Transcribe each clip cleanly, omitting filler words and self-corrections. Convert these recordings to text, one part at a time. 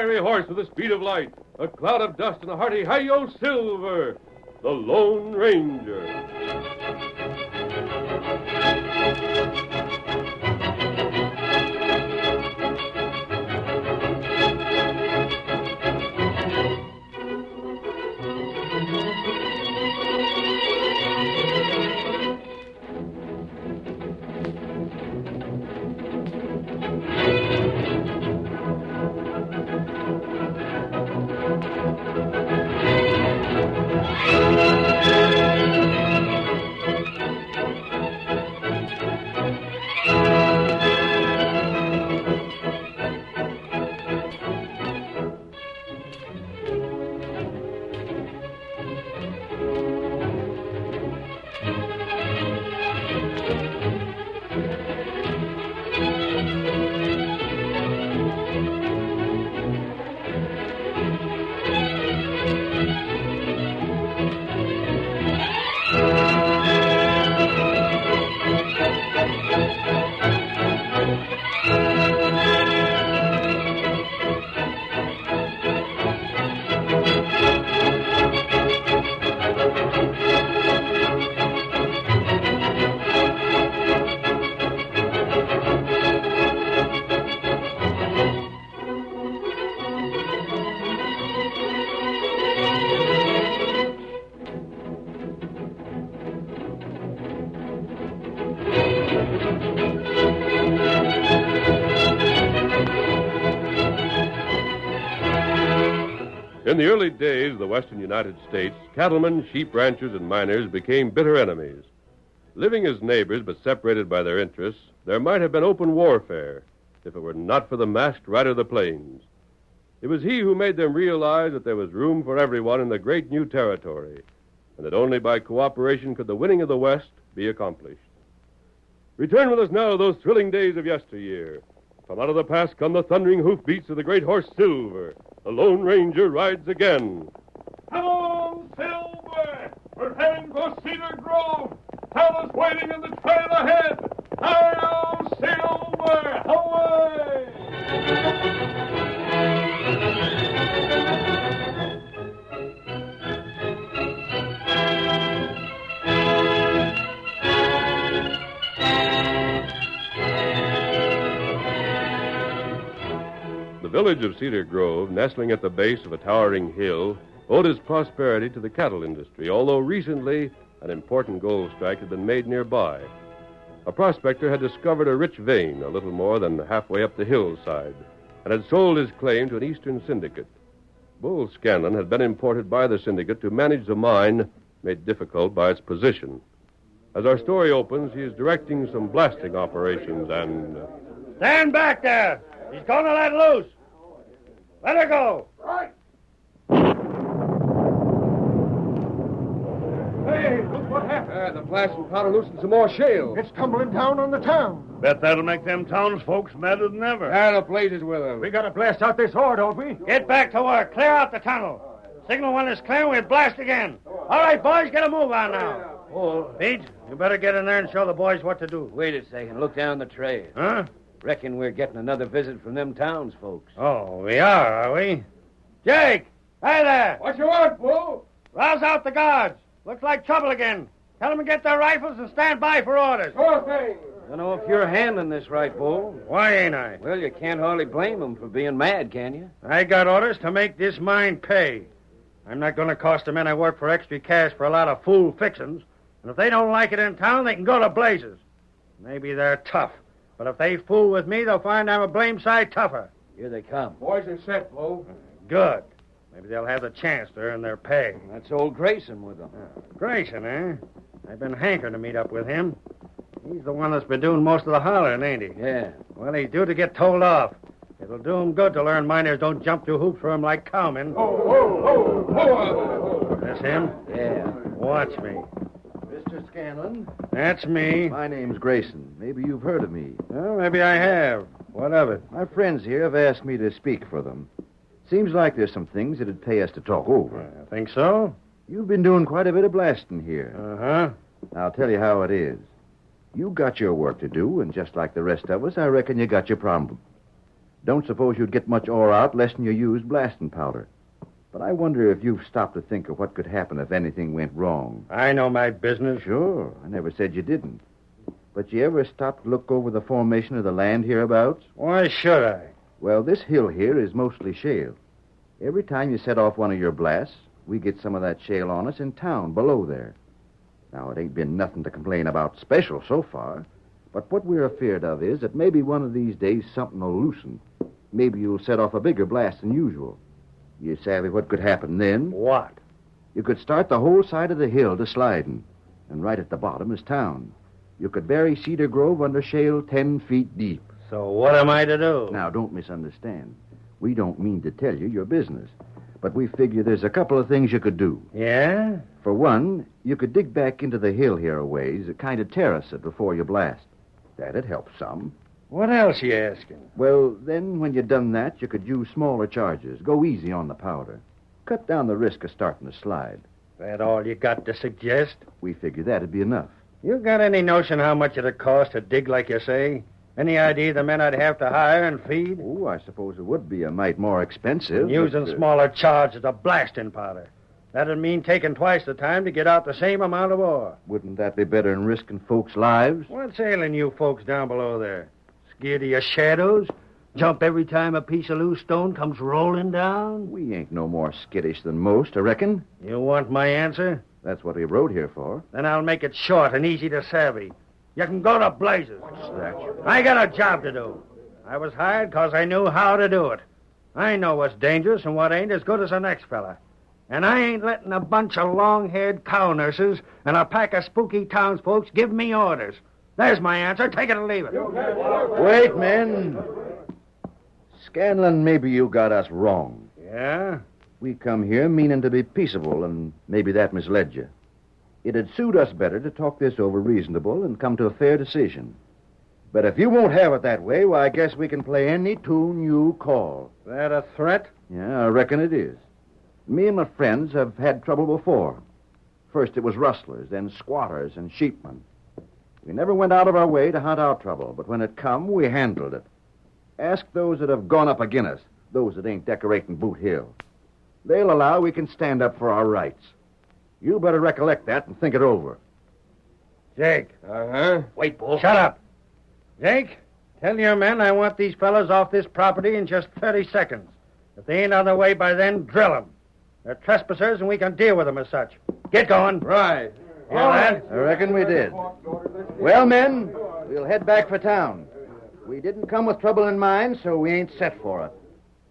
fiery horse with the speed of light, a cloud of dust, and a hearty hi-yo Silver, the Lone Ranger. In the early days of the western United States, cattlemen, sheep ranchers, and miners became bitter enemies. Living as neighbors but separated by their interests, there might have been open warfare if it were not for the masked rider of the plains. It was he who made them realize that there was room for everyone in the great new territory, and that only by cooperation could the winning of the West be accomplished. Return with us now to those thrilling days of yesteryear. From out of the past come the thundering hoofbeats of the great horse Silver. The Lone Ranger rides again. Come on, Silver! We're heading for Cedar Grove. Fella's waiting in the trail ahead. Hi-yo, Silver! Away! The village of Cedar Grove, nestling at the base of a towering hill, owed its prosperity to the cattle industry, although recently an important gold strike had been made nearby. A prospector had discovered a rich vein a little more than halfway up the hillside and had sold his claim to an eastern syndicate. Bull Scanlon had been imported by the syndicate to manage the mine made difficult by its position. As our story opens, he is directing some blasting operations and... Stand back there! He's going to let loose! Let her go! Right! Hey, look what happened. The blasting powder loosened some more shale. It's tumbling down on the town. Bet that'll make them townsfolks madder than ever. The blazes with them. We gotta blast out this ore, don't we? Get back to work. Clear out the tunnel. Signal when it's clear, we'll blast again. All right, boys, get a move on now. Oh, Pete, you better get in there and show the boys what to do. Wait a second. Look down the trail. Huh? Reckon we're getting another visit from them townsfolks. Oh, we are we? Jake! Hey there! What you want, Bull? Rouse out the guards. Looks like trouble again. Tell them to get their rifles and stand by for orders. Sure thing. I don't know if you're handling this right, Bull. Why ain't I? Well, you can't hardly blame them for being mad, can you? I got orders to make this mine pay. I'm not going to cost the men I work for extra cash for a lot of fool fixings. And if they don't like it in town, they can go to blazes. Maybe they're tough. But if they fool with me, they'll find I'm a blame sight tougher. Here they come. Boys are set, Bull. Good. Maybe they'll have the chance to earn their pay. That's old Grayson with them. Grayson, eh? I've been hankering to meet up with him. He's the one that's been doing most of the hollering, ain't he? Yeah. Well, he's due to get told off. It'll do him good to learn miners don't jump through hoops for him like cowmen. That's him? Yeah. Watch me. Mr. Scanlon? That's me. My name's Grayson. Maybe you've heard of me. Well, maybe I have. What of it? My friends here have asked me to speak for them. Seems like there's some things that'd pay us to talk over. I think so. You've been doing quite a bit of blasting here. Uh-huh. I'll tell you how it is. You got your work to do, and just like the rest of us, I reckon you got your problem. Don't suppose you'd get much ore out less than you used blasting powder. But I wonder if you've stopped to think of what could happen if anything went wrong. I know my business. Sure, I never said you didn't. But you ever stop to look over the formation of the land hereabouts? Why should I? Well, this hill here is mostly shale. Every time you set off one of your blasts, we get some of that shale on us in town below there. Now, it ain't been nothing to complain about special so far, but what we're afeard of is that maybe one of these days something will loosen. Maybe you'll set off a bigger blast than usual. You savvy what could happen then? What? You could start the whole side of the hill to sliding, and right at the bottom is town. You could bury Cedar Grove under shale 10 feet deep. So what am I to do? Now, don't misunderstand. We don't mean to tell you your business, but we figure there's a couple of things you could do. Yeah? For one, you could dig back into the hill here a ways, kind of terrace it before you blast. That'd help some. What else you asking? Well, then, when you've done that, you could use smaller charges. Go easy on the powder. Cut down the risk of starting to slide. That all you got to suggest? We figure that'd be enough. You got any notion how much it'd cost to dig like you say? Any idea the men I'd have to hire and feed? Oh, I suppose it would be a mite more expensive. Using smaller charges of blasting powder. That'd mean taking twice the time to get out the same amount of ore. Wouldn't that be better than risking folks' lives? What's ailing you folks down below there? Scared of your shadows? Jump every time a piece of loose stone comes rolling down? We ain't no more skittish than most, I reckon. You want my answer? That's what we rode here for. Then I'll make it short and easy to savvy. You can go to blazes. I got a job to do. I was hired because I knew how to do it. I know what's dangerous and what ain't as good as the next fella. And I ain't letting a bunch of long-haired cow nurses and a pack of spooky townsfolks give me orders. There's my answer. Take it or leave it. Wait, men. Scanlon, maybe you got us wrong. Yeah? We come here meaning to be peaceable, and maybe that misled you. It'd suit us better to talk this over reasonable and come to a fair decision. But if you won't have it that way, why, I guess we can play any tune you call. That a threat? Yeah, I reckon it is. Me and my friends have had trouble before. First it was rustlers, then squatters and sheepmen. We never went out of our way to hunt out trouble, but when it come, we handled it. Ask those that have gone up agin us, those that ain't decorating Boot Hill. They'll allow we can stand up for our rights. You better recollect that and think it over. Jake. Uh-huh. Wait, Bull. Shut up. Jake, tell your men I want these fellas off this property in just 30 seconds. If they ain't on their way by then, drill them. They're trespassers, and we can deal with them as such. Get going. Right. Hear that? I reckon we did. Well, men, we'll head back for town. We didn't come with trouble in mind, so we ain't set for it.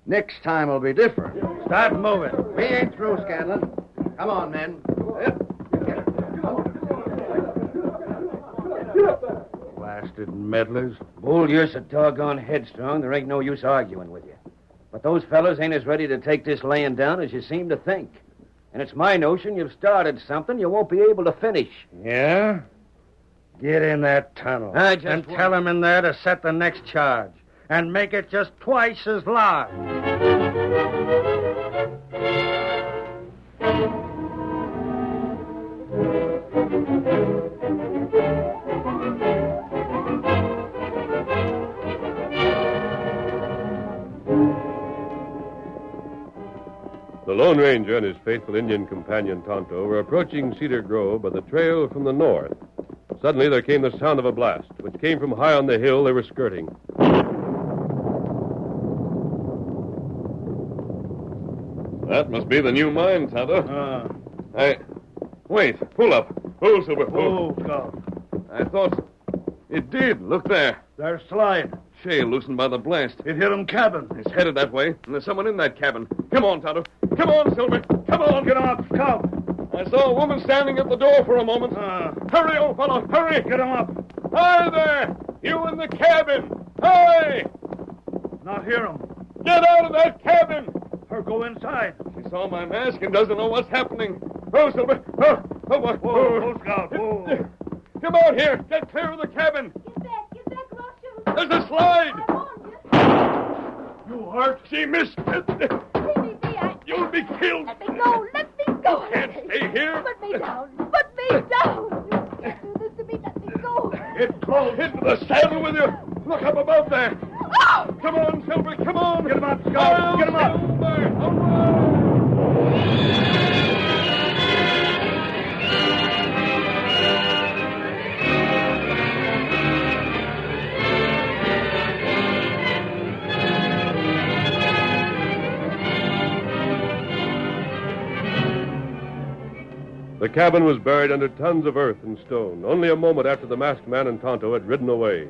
Next time will be different. Start moving. We ain't through, Scanlon. Come on, men. Blasted meddlers. Bull, you're so doggone headstrong, there ain't no use arguing with you. But those fellas ain't as ready to take this laying down as you seem to think. And it's my notion you've started something you won't be able to finish. Yeah? Get in that tunnel. And tell them in there to set the next charge. And make it just twice as large. The Lone Ranger and his faithful Indian companion Tonto were approaching Cedar Grove by the trail from the north. Suddenly there came the sound of a blast, which came from high on the hill they were skirting. That must be the new mine, Tonto. Wait, pull up. Pull, Silver, pull. Go. I thought it did. Look there. They're sliding. Shale loosened by the blast. It hit them cabin. It's headed that way, and there's someone in that cabin. Come on, Tonto. Come on, Silver. Come on. Get up. Come. I saw a woman standing at the door for a moment. Hurry, old fellow, hurry. Get him up. Hi there. You in the cabin. Hi. Now hear him. Get out of that cabin. Or go inside. She saw my mask and doesn't know what's happening. Oh, Silver. Whoa, Scout. Whoa. Come out here. Get clear of the cabin. Get back, Roger. There's a slide. I'm on you. You hurt. She missed. You'll be killed. Let me go. Let me go. You can't stay here. Put me down. Put me down. You can't do this to me. Let me go. Get close into the saddle with you. Look up above there. Come on, Silver, come on! Get him up, Scout! Get him up! Silver, hooray! The cabin was buried under tons of earth and stone, only a moment after the masked man and Tonto had ridden away.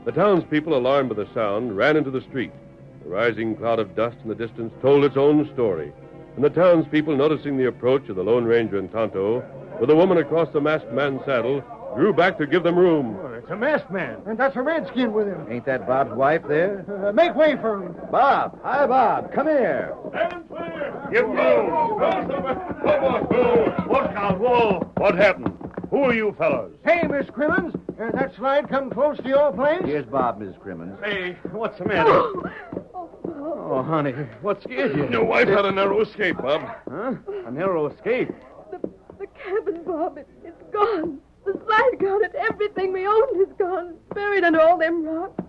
The townspeople, alarmed by the sound, ran into the street. The rising cloud of dust in the distance told its own story, and the townspeople, noticing the approach of the Lone Ranger and Tonto, with a woman across the masked man's saddle, drew back to give them room. Well, it's a masked man. And that's a redskin with him. Ain't that Bob's wife there? Make way for him. Bob! Hi, Bob. Come here. Stand clear! Give room. Look out, whoa. What happened? Who are you fellows? Hey, Miss Crimmins, that slide come close to your place? Here's Bob, Mrs. Crimmins. Hey, what's the matter? Oh, honey, what scared you? Your wife had a narrow escape, Bob. Huh? A narrow escape. The cabin, Bob, it's gone. The slide got it. Everything we owned is gone. Buried under all them rocks.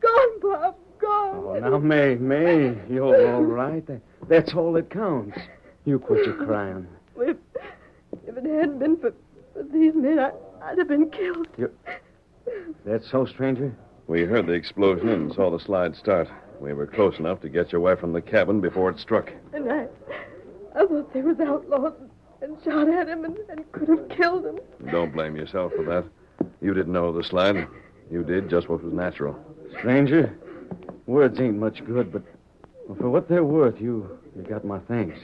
Gone, Bob, gone. Oh, now, May, you're all right. That's all that counts. You quit your crying. If it hadn't been for these men, I'd have been killed. That's so, stranger? We heard the explosion and saw the slide start. We were close enough to get your wife from the cabin before it struck. And I thought they was outlaws and shot at him and could have killed him. Don't blame yourself for that. You didn't know the slide. You did just what was natural. Stranger, words ain't much good, but for what they're worth, you got my thanks.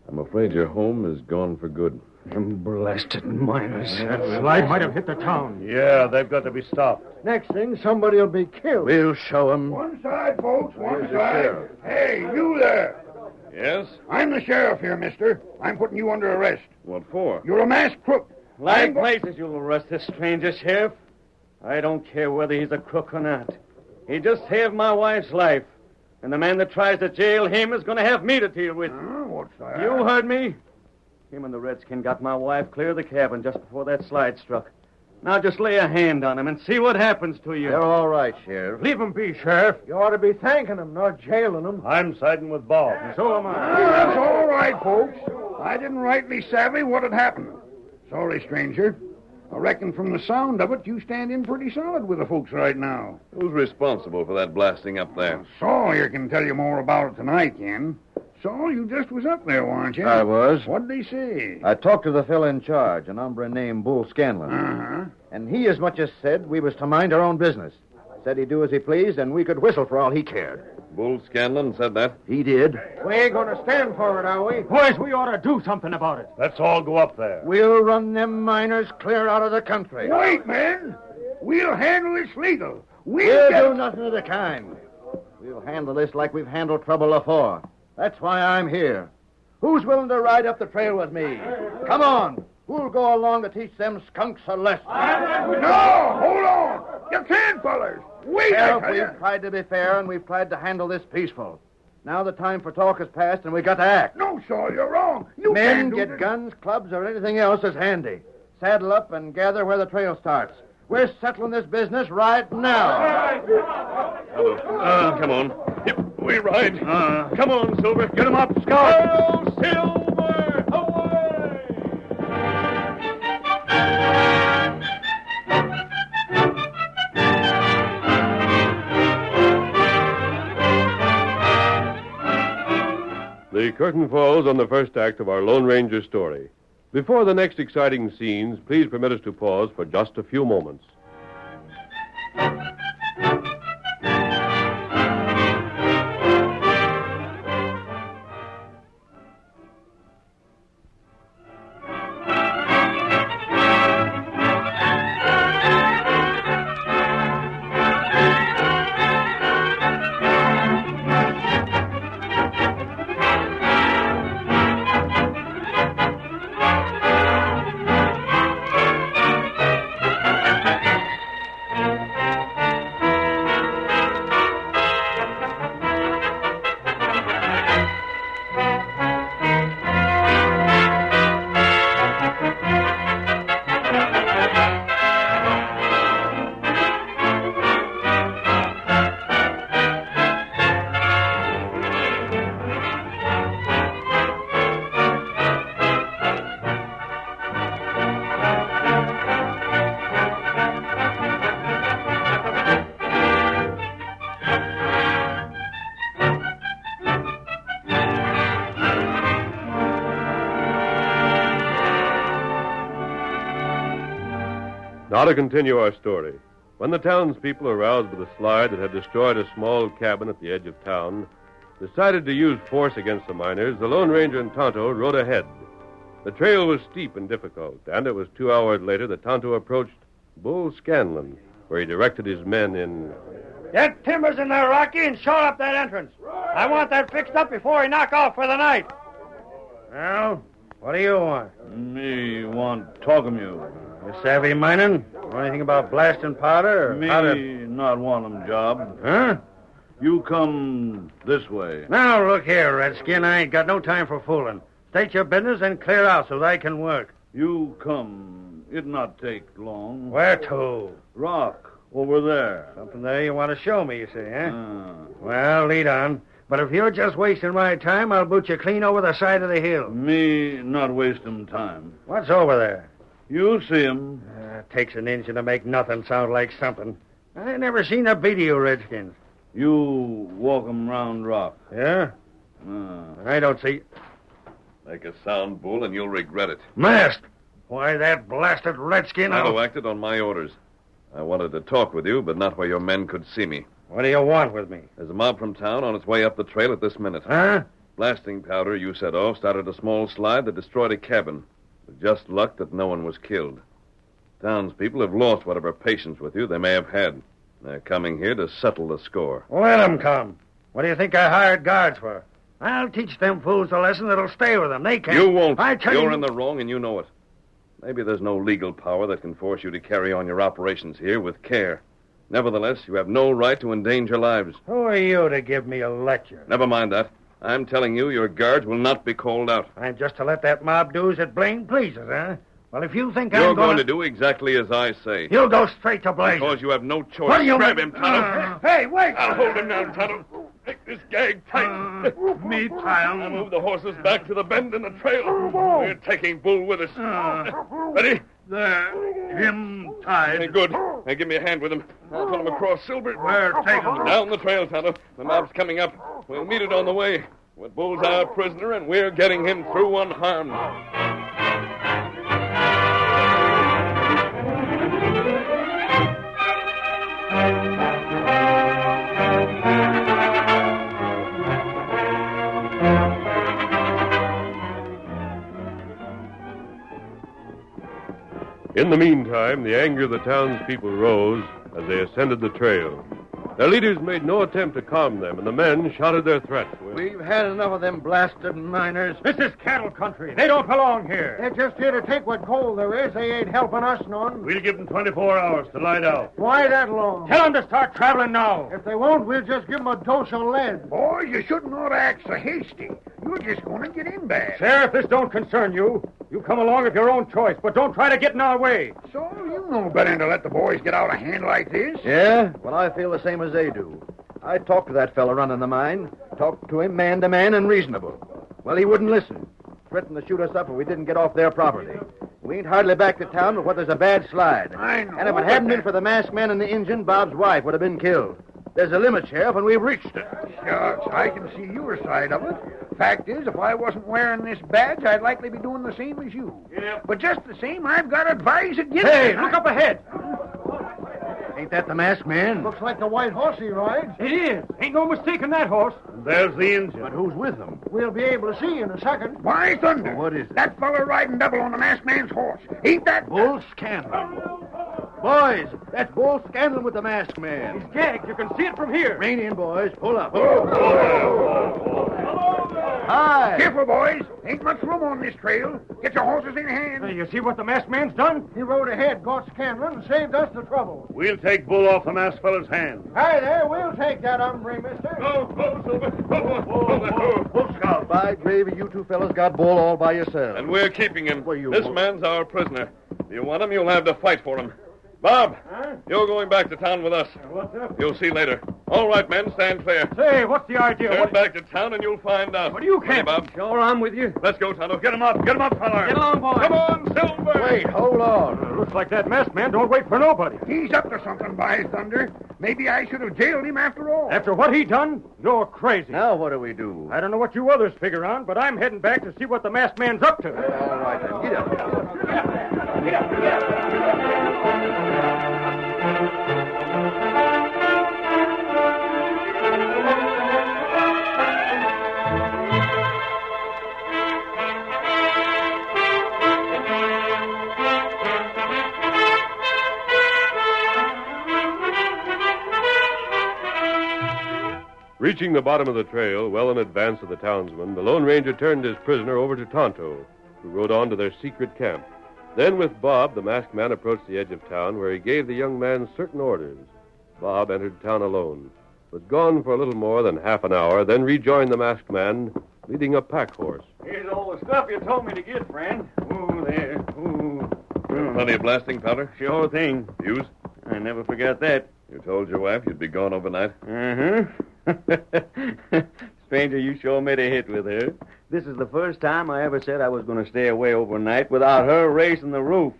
I'm afraid your home is gone for good. Them blasted miners. That slide might have hit the town. Yeah, they've got to be stopped. Next thing, somebody will be killed. We'll show 'em. One side, folks, one Where's the side. sheriff? Hey, you there. Yes? I'm the sheriff here, mister. I'm putting you under arrest. What for? You're a masked crook. Like places, you'll arrest this stranger, Sheriff. I don't care whether he's a crook or not. He just saved my wife's life. And the man that tries to jail him is going to have me to deal with. What's that? You heard me. Him and the redskin got my wife clear of the cabin just before that slide struck. Now just lay a hand on him and see what happens to you. They're all right, Sheriff. Leave him be, Sheriff. You ought to be thanking him, not jailing him. I'm siding with Bob. So am I. That's all right, folks. I didn't rightly savvy what had happened. Sorry, stranger. I reckon from the sound of it, you stand in pretty solid with the folks right now. Who's responsible for that blasting up there? Sawyer can tell you more about it than I can. Saul, you just was up there, weren't you? I was. What'd they say? I talked to the fellow in charge, an hombre named Bull Scanlon. Uh-huh. And he as much as said we was to mind our own business. Said he'd do as he pleased, and we could whistle for all he cared. Bull Scanlon said that? He did. We ain't going to stand for it, are we? Boys, we ought to do something about it. Let's all go up there. We'll run them miners clear out of the country. Wait, men. We'll handle this legal. We'll get... do nothing of the kind. We'll handle this like we've handled trouble before. That's why I'm here. Who's willing to ride up the trail with me? Come on. Who'll go along to teach them skunks a lesson? No, hold on. You can't, fellers. Wait, Sheriff, I tell you. we've tried to be fair, and we've tried to handle this peaceful. Now the time for talk has passed, and we got to act. No, Saul, you're wrong. You Men, can't do get this. guns, clubs, or anything else that's handy. Saddle up and gather where the trail starts. We're settling this business right now. Come on. Yep, we ride. Come on, Silver. Get him up, Scout. Oh, Silver! Away! The curtain falls on the first act of our Lone Ranger story. Before the next exciting scenes, please permit us to pause for just a few moments. Now to continue our story. When the townspeople, aroused by the slide that had destroyed a small cabin at the edge of town, decided to use force against the miners, the Lone Ranger and Tonto rode ahead. The trail was steep and difficult, and it was 2 hours later that Tonto approached Bull Scanlon, where he directed his men in... Get timbers in there, Rocky, and shore up that entrance. I want that fixed up before we knock off for the night. Well, what do you want? Me want talk of you. You savvy mining? Know anything about blasting powder? Or Me how to... not want 'em job. Huh? You come this way. Now, look here, Redskin. I ain't got no time for fooling. State your business and clear out so that I can work. You come. It not take long. Where to? Rock over there. Something there you want to show me, you say, huh? Well, lead on. But if you're just wasting my time, I'll boot you clean over the side of the hill. Me not waste 'em time. What's over there? You see 'em. Takes an engine to make nothing sound like something. I never seen a beat of you, Redskins. You walk 'em round rock. Yeah? I don't see... Make a sound, Bull, and you'll regret it. Masked! Why, that blasted Redskin... Tonto acted on my orders. I wanted to talk with you, but not where your men could see me. What do you want with me? There's a mob from town on its way up the trail at this minute. Huh? Blasting powder you set off started a small slide that destroyed a cabin. With just luck that no one was killed. Townspeople have lost whatever patience with you they may have had. They're coming here to settle the score. Let 'em come. What do you think I hired guards for? I'll teach them fools a lesson that'll stay with them. They can't... You won't. I tell You're you... in the wrong, and you know it. Maybe there's no legal power that can force you to carry on your operations here with care. Nevertheless, you have no right to endanger lives. Who are you to give me a lecture? Never mind that. I'm telling you, your guards will not be called out. I'm just to let that mob do as it blame pleases, huh? Well, if you think You're I'm going to do exactly as I say. You'll go straight to blazes. Because you have no choice. What do you Grab mean? him, Tonto. Hey, wait! I'll hold him now, Tonto. Make this gag tight. Me tie 'em. Now move the horses back to the bend in the trail. We're taking Bull with us. Ready? There. Him tied. Hey, good. Now give me a hand with him. I'll pull him across Silver. Where? Take 'em. Down the trail, Tonto. The mob's coming up. We'll meet it on the way. But Bull's our prisoner, and we're getting him through unharmed. In the meantime, the anger of the townspeople rose as they ascended the trail. Their leaders made no attempt to calm them, and the men shouted their threats. We've had enough of them blasted miners. This is cattle country. They don't belong here. They're just here to take what coal there is. They ain't helping us none. We'll give 'em 24 hours to lie down. Why that long? Tell them to start traveling now. If they won't, we'll just give them a dose of lead. Boys, you shouldn't ought to act so hasty. You're just going to get in bad. Sheriff, this don't concern you. You come along of your own choice, but don't try to get in our way. So you know better than to let the boys get out of hand like this. Yeah? Well, I feel the same as they do. I talked to that fella running the mine. Talked to him man to man and reasonable. Well, he wouldn't listen. Threatened to shoot us up if we didn't get off their property. We ain't hardly back to town but what there's a bad slide. I know. And if it hadn't been for the masked man and the engine, Bob's wife would have been killed. There's a limit, Sheriff, and we've reached it. Shucks, I can see your side of it. Fact is, if I wasn't wearing this badge, I'd likely be doing the same as you. Yeah. But just the same, I've got to advise against Hey, it. look up ahead. Ain't that the masked man? Looks like the white horse he rides. It is. Ain't no mistaking that horse. There's the engine. But who's with them? We'll be able to see in a second. Why, thunder. What is it? That fella riding double on the masked man's horse. Ain't that... Bull Scanlon. Boys, that's Bull Scanlon with the masked man. He's gagged. You can see it from here. Rein in, boys. Pull up. Hi. Careful, boys. Ain't much room on this trail. Get your horses in hand. You see what the masked man's done? He rode ahead, got Scanlon, and saved us the trouble. We'll take Bull off the masked fella's hand. Hi there, we'll take that hombre, mister. Go, Silver. Bull Scout. By gravy, you two fellas got Bull all by yourselves. And we're keeping him. Well, you This won't. man's our prisoner. If you want him, you'll have to fight for him. Bob, you're going back to town with us. What's up? You'll see later. All right, men, stand clear. Say, what's the idea? Turn back to town and you'll find out. What do you Ready, care? Bob? Sure, I'm with you. Let's go, Tonto. Get him up, feller. Get along, boys. Come on, Silver. Wait, hold on. Looks like that masked man don't wait for nobody. He's up to something, by thunder. Maybe I should have jailed him after all. After what he done, you're crazy. Now what do we do? I don't know what you others figure on, but I'm heading back to see what the masked man's up to. All right, then. Get up. Get up, get up. Reaching the bottom of the trail, well in advance of the townsmen, the Lone Ranger turned his prisoner over to Tonto, who rode on to their secret camp. Then, with Bob, the masked man approached the edge of town, where he gave the young man certain orders. Bob entered town alone, was gone for a little more than half an hour, then rejoined the masked man, leading a pack horse. Here's all the stuff you told me to get, friend. Ooh, there. Ooh. Plenty of blasting powder? Sure thing. Fuse? I never forgot that. You told your wife you'd be gone overnight? Uh-huh. Stranger, you sure made a hit with her. This is the first time I ever said I was going to stay away overnight without her raising the roof.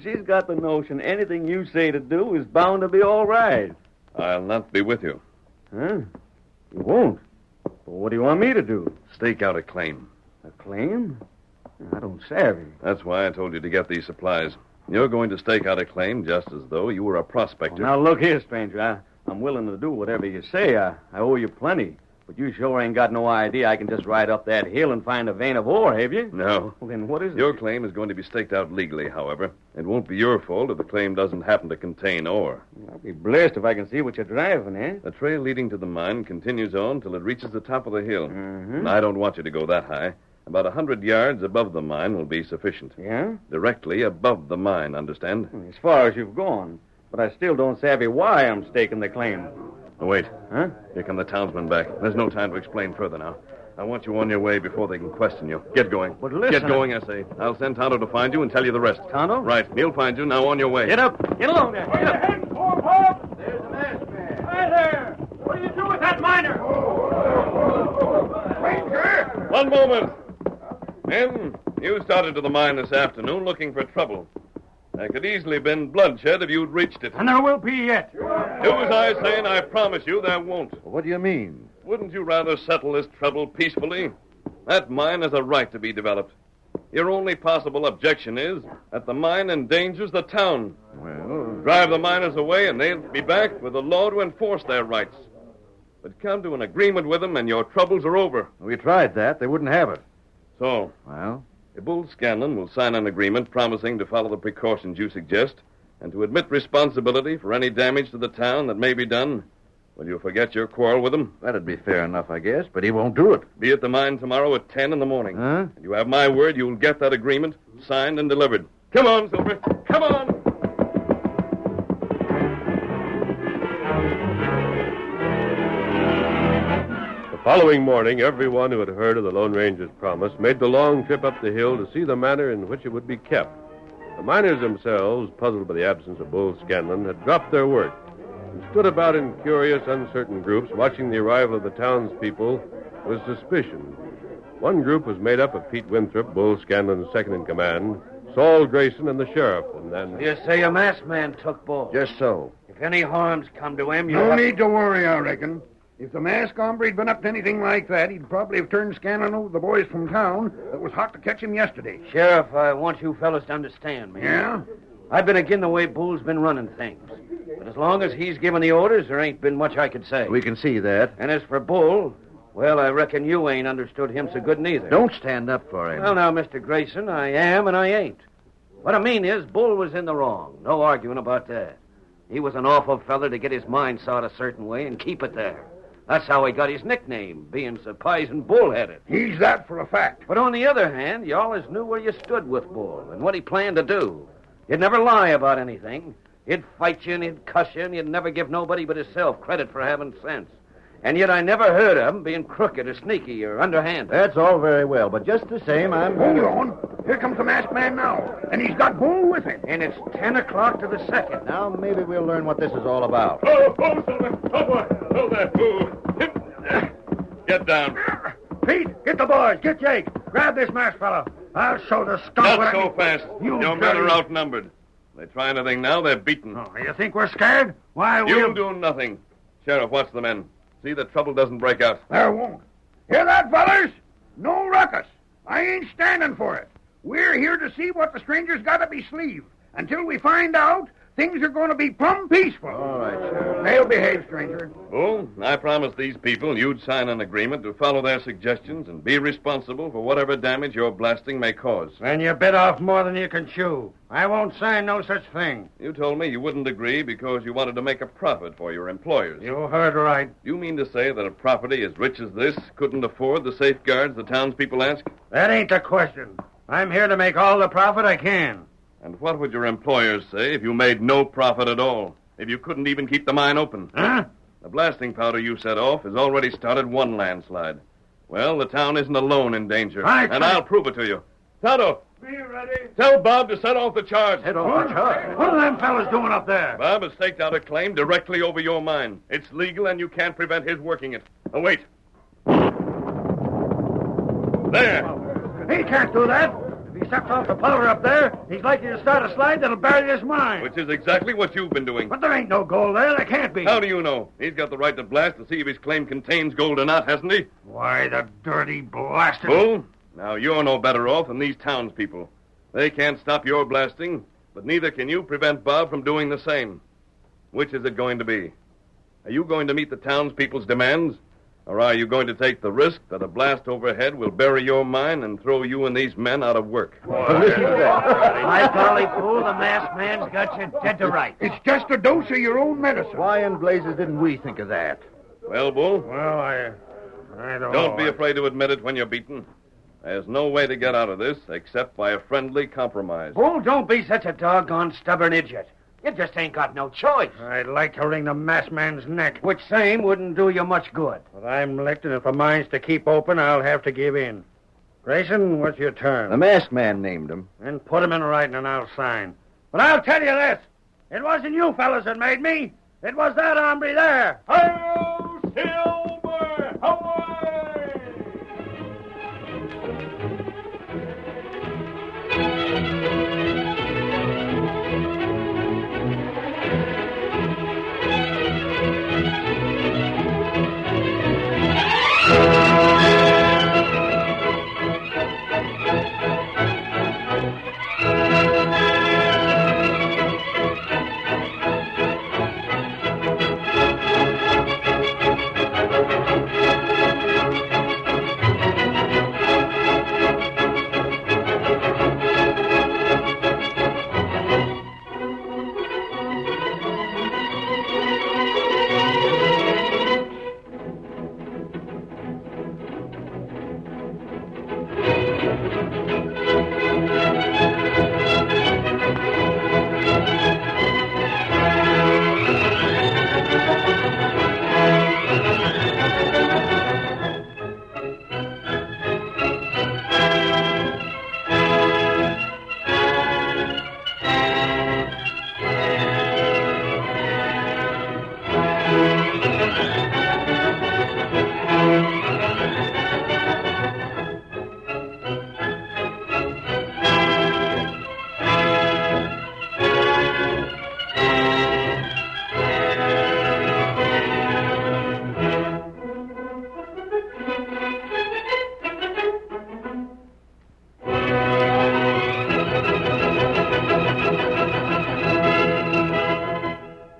She's got the notion anything you say to do is bound to be all right. I'll not be with you. Huh? You won't? Well, what do you want me to do? Stake out a claim. A claim? I don't savvy. That's why I told you to get these supplies. You're going to stake out a claim just as though you were a prospector. Well, now, look here, stranger. I'm willing to do whatever you say. I owe you plenty. But you sure ain't got no idea I can just ride up that hill and find a vein of ore, have you? No. Well, then what is it? Your claim is going to be staked out legally, however. It won't be your fault if the claim doesn't happen to contain ore. I'll be blessed if I can see what you're driving, eh? The trail leading to the mine continues on till it reaches the top of the hill. Mm-hmm. And I don't want you to go that high. About 100 yards above the mine will be sufficient. Yeah? Directly above the mine, understand? As far as you've gone. But I still don't savvy why I'm staking the claim. Oh, wait. Huh? Here come the townsmen back. There's no time to explain further now. I want you on your way before they can question you. Get going. But listen... Get going, I say. I'll send Tonto to find you and tell you the rest. Tonto? Right. He'll find you. Now on your way. Get up. Get along there. Where Get you up. heading for, Bob? There's the masked man. Hi there. What do you do with that miner? Ranger! One moment. Men, you started to the mine this afternoon looking for trouble. There could easily have been bloodshed if you'd reached it. And there will be yet. Do as I say, and I promise you there won't. What do you mean? Wouldn't you rather settle this trouble peacefully? That mine has a right to be developed. Your only possible objection is that the mine endangers the town. Well, Drive the miners away, and they'll be back with the law to enforce their rights. But come to an agreement with them, and your troubles are over. we tried that. They wouldn't have it. So, Well, Bull Scanlon will sign an agreement promising to follow the precautions you suggest and to admit responsibility for any damage to the town that may be done. Will you forget your quarrel with him? that'd be fair enough, I guess, but he won't do it. Be at the mine tomorrow at 10 in the morning. Huh? And you have my word you'll get that agreement signed and delivered. Come on, Silver. Come on! The following morning, everyone who had heard of the Lone Ranger's promise made the long trip up the hill to see the manner in which it would be kept. The miners themselves, puzzled by the absence of Bull Scanlon, had dropped their work and stood about in curious, uncertain groups, watching the arrival of the townspeople with suspicion. One group was made up of Pete Winthrop, Bull Scanlon's second in command, Saul Grayson, and the sheriff, and then... You say a masked man took Bull. Just so. If any harm's come to him, No need to worry, I reckon. If the masked hombre'd been up to anything like that, he'd probably have turned Scanlon over to the boys from town that was hot to catch him yesterday. Sheriff, I want you fellas to understand me. Yeah? I've been again the way Bull's been running things. But as long as he's giving the orders, there ain't been much I could say. We can see that. And as for Bull, well, I reckon you ain't understood him so good neither. Don't stand up for him. Well, now, Mr. Grayson, I am and I ain't. What I mean is, Bull was in the wrong. No arguing about that. He was an awful feller to get his mind sawed a certain way and keep it there. That's how he got his nickname, being so pizen bull-headed. He's that for a fact. But on the other hand, you always knew where you stood with Bull and what he planned to do. He'd never lie about anything. He'd fight you and he'd cuss you and he'd never give nobody but himself credit for having sense. And yet I never heard of him being crooked or sneaky or underhanded. That's all very well, but just the same, I'm... Hold on. Here comes the masked man now. And he's got Bull with him. And it's 10 o'clock to the second. Now maybe we'll learn what this is all about. Oh, Silver. Oh, boy. Oh, there. Get down. Pete, get the boys. Get Jake. Grab this masked fellow. I'll show the skunk Not what so fast. You Your men dirty- are outnumbered. If they try anything now, they're beaten. Oh, you think we're scared? Why, You'll do nothing. Sheriff, watch the men. See that trouble doesn't break out. There won't. Hear that, fellers? No ruckus. I ain't standing for it. We're here to see what the stranger's got up his sleeve. Until we find out, things are going to be plumb peaceful. All right, Sheriff. They'll behave, stranger. Bull, I promised these people you'd sign an agreement to follow their suggestions and be responsible for whatever damage your blasting may cause. Then you bit off more than you can chew. I won't sign no such thing. You told me you wouldn't agree because you wanted to make a profit for your employers. You heard right. You mean to say that a property as rich as this couldn't afford the safeguards the townspeople ask? That ain't the question. I'm here to make all the profit I can. And what would your employers say if you made no profit at all? If you couldn't even keep the mine open? Huh? The blasting powder you set off has already started one landslide. Well, the town isn't alone in danger. And I'll prove it to you. Tonto! Be ready. Tell Bob to set off the charge. Head off the charge? What are them fellas doing up there? Bob has staked out a claim directly over your mine. It's legal, and you can't prevent his working it. Oh, wait. There. He can't do that. If he steps off the powder up there, he's likely to start a slide that'll bury this mine. Which is exactly what you've been doing. But there ain't no gold there. There can't be. How do you know? He's got the right to blast to see if his claim contains gold or not, hasn't he? Why, the dirty blasted... Bull, now you're no better off than these townspeople. They can't stop your blasting, but neither can you prevent Bob from doing the same. Which is it going to be? Are you going to meet the townspeople's demands? Or are you going to take the risk that a blast overhead will bury your mine and throw you and these men out of work? Listen to that. My golly, fool, the masked man's got you dead to rights. It's just a dose of your own medicine. Why in blazes didn't we think of that? Well, Bull? Well, I don't know. Don't be afraid to admit it when you're beaten. There's no way to get out of this except by a friendly compromise. Bull, don't be such a doggone stubborn idiot. You just ain't got no choice. I'd like to wring the masked man's neck. Which same wouldn't do you much good. But I'm licked, and if the mine's to keep open, I'll have to give in. Grayson, what's your turn? The masked man named him. Then put him in writing, and I'll sign. But I'll tell you this. It wasn't you fellas that made me. It was that hombre there. Hi-yo, Silver! Away!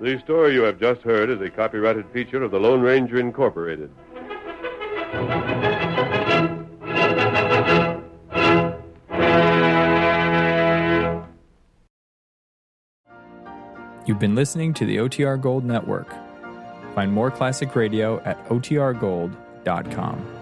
The story you have just heard is a copyrighted feature of the Lone Ranger Incorporated. You've been listening to the OTR Gold Network. Find more classic radio at otrgold.com.